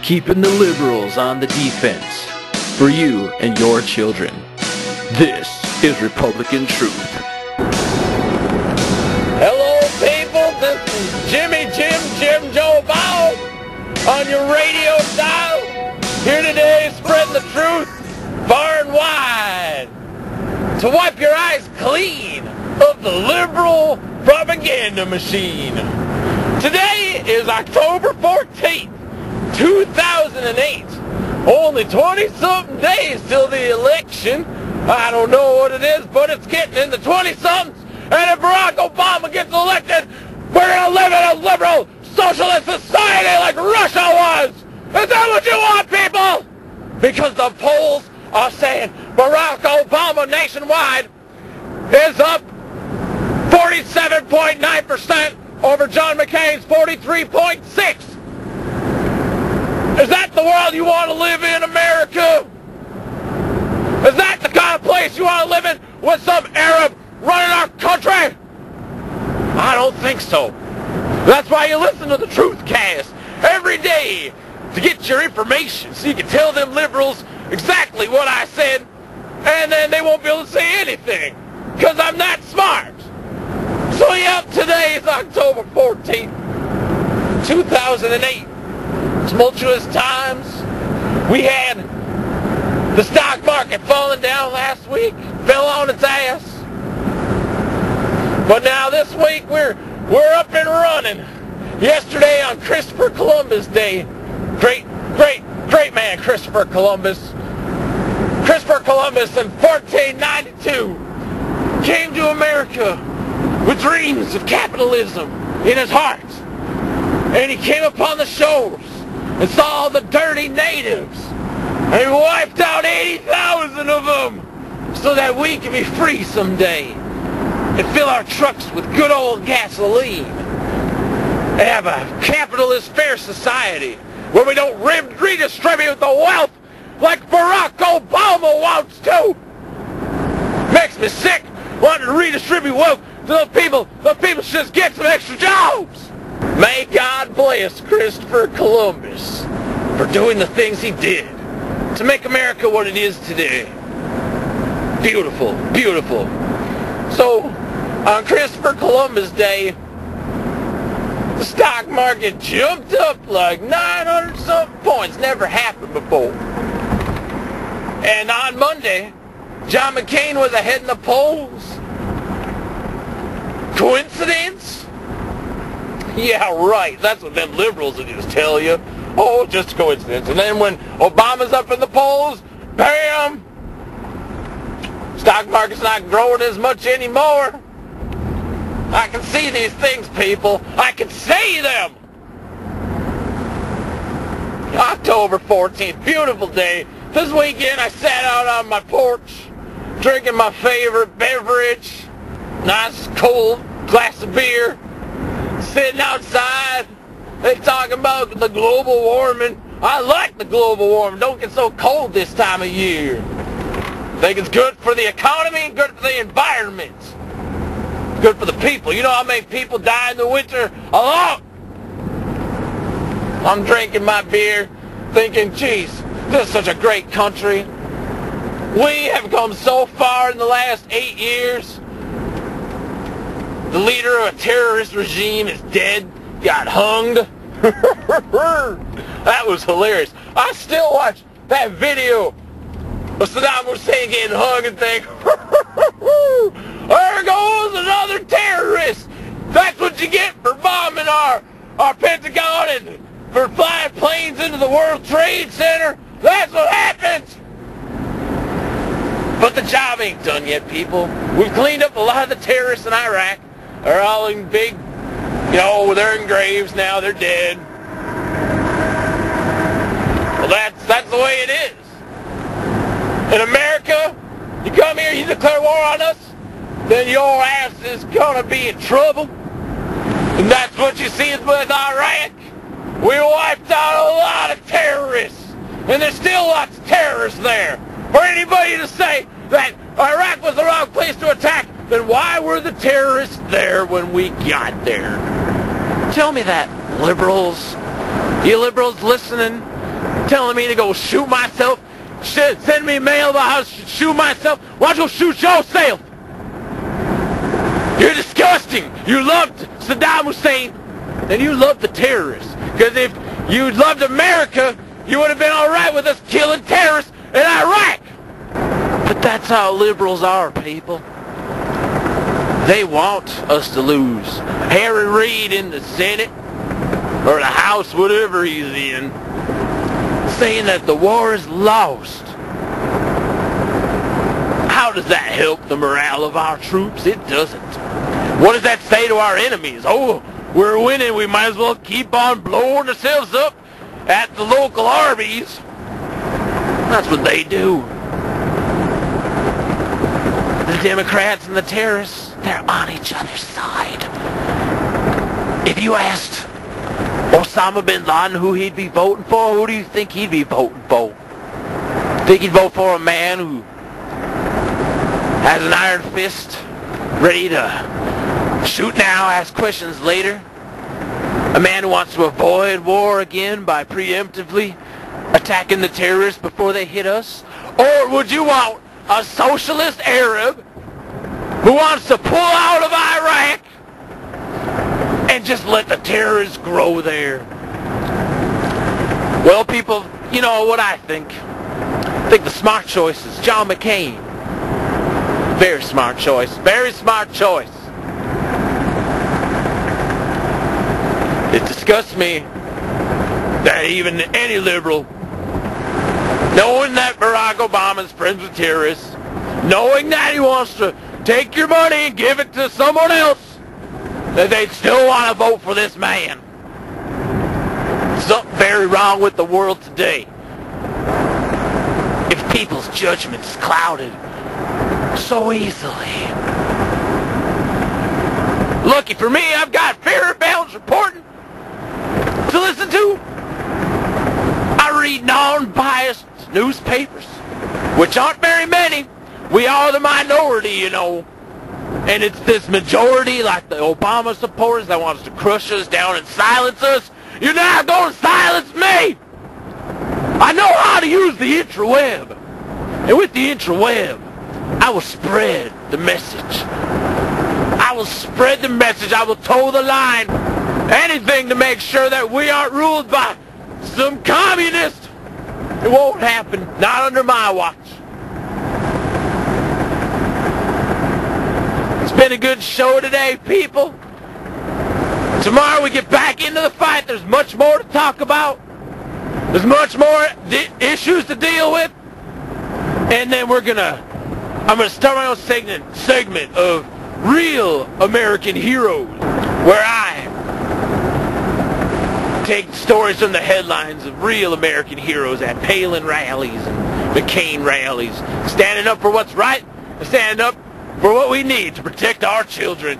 keeping the liberals on the defense for you and your children. This is Republican Truth. Hello people, this is Jim Joe Bow on your radio dial. Here today spreading the truth far and wide to wipe your eyes clean of the liberal propaganda machine. Today is October 14th, 2008. Only 20-something days till the election. I don't know what it is, but it's getting in the 20-somethings. And if Barack Obama gets elected, we're going to live in a liberal socialist society like Russia was. Is that what you want, people? Because the polls are saying Barack Obama nationwide is up 47.9% over John McCain's 43.6%. Is that the world you want to live in, America? Is that the kind of place you want to live in with some Arab running our country? I don't think so. That's why you listen to the Truthcast every day, to get your information so you can tell them liberals exactly what I said, and then they won't be able to say anything because I'm that smart. So yeah, today is October 14th, 2008. Tumultuous times. We had the stock market falling down last week, fell on its ass. But now this week we're up and running. Yesterday on Christopher Columbus Day, great man Christopher Columbus. Christopher Columbus in 1492 came to America with dreams of capitalism in his heart. And he came upon the shores and saw all the dirty natives. And he wiped out 80,000 of them so that we can be free someday and fill our trucks with good old gasoline and have a capitalist fair society where we don't redistribute the wealth like Barack Obama wants to. Makes me sick wanting to redistribute wealth to those people. Those people should just get some extra jobs. May God bless Christopher Columbus for doing the things he did to make America what it is today. Beautiful, beautiful. So, on Christopher Columbus Day, the stock market jumped up like 900-something points. Never happened before. And on Monday, John McCain was ahead in the polls. Coincidence? Yeah, right. That's what them liberals will just tell you. Oh, just coincidence. And then when Obama's up in the polls, bam! Stock market's not growing as much anymore. I can see these things, people. I can see them! October 14th, beautiful day. This weekend I sat out on my porch, drinking my favorite beverage, nice cold glass of beer, sitting outside. They talking about the global warming. I like the global warming. Don't get so cold this time of year. Think it's good for the economy, good for the environment, good for the people. You know how many people die in the winter? A lot. I'm drinking my beer, thinking, geez, this is such a great country. We have come so far in the last 8 years. The leader of a terrorist regime is dead, got hung. That was hilarious. I still watch that video of Saddam Hussein getting hung and think, there goes another terrorist. That's what you get for bombing our Pentagon and for flying planes into the World Trade Center. That's what happens. But the job ain't done yet, people. We've cleaned up a lot of the terrorists in Iraq. They're all in big, they're in graves now. They're dead. Well, that's the way it is. In America, you come here, you declare war on us, then your ass is gonna be in trouble. And that's what you see with Iraq. We wiped out a lot of terrorists, and there's still lots of terrorists there. For anybody to say that Iraq was the wrong place to attack, then why were the terrorists there when we got there? Tell me that, liberals. You liberals listening? telling me to go shoot myself, send me mail about how to shoot myself. Why don't you go shoot yourself? You're disgusting. You loved Saddam Hussein, and you loved the terrorists. Because if you loved America, you would have been all right with us killing terrorists in Iraq. But that's how liberals are, people. They want us to lose. Harry Reid in the Senate, or the House, whatever he's in, saying that the war is lost. How does that help the morale of our troops? It doesn't. What does that say to our enemies? Oh, we're winning. We might as well keep on blowing ourselves up at the local Arby's. That's what they do. The Democrats and the terrorists, they're on each other's side. If you asked Osama bin Laden who he'd be voting for, who do you think he'd be voting for? Think he'd vote for a man who has an iron fist, ready to shoot now, ask questions later? A man who wants to avoid war again by preemptively attacking the terrorists before they hit us? Or would you want a socialist Arab who wants to pull out of Iraq and just let the terrorists grow there? Well, people, you know what I think. I think the smart choice is John McCain. Very smart choice. Very smart choice. It disgusts me that even any liberal, knowing that Barack Obama's friends with terrorists, knowing that he wants to take your money and give it to someone else, that they'd still want to vote for this man. Something very wrong with the world today. If people's judgment is clouded so easily. Lucky for me, I've got fair and balanced reporting to listen to. I read non-biased newspapers, which aren't very many. We are the minority, you know. And it's this majority, like the Obama supporters, that wants to crush us down and silence us. You're not going to silence me! I know how to use the intraweb. And with the intraweb, I will spread the message. I will spread the message. I will toe the line. Anything to make sure that we aren't ruled by some communist. It won't happen. Not under my watch. It's been a good show today, people. Tomorrow we get back into the fight. There's much more to talk about. There's much more issues to deal with. And then I'm gonna start my own segment of Real American Heroes, where I take stories from the headlines of real American heroes at Palin rallies and McCain rallies, standing up for what's right and standing up for what we need to protect our children.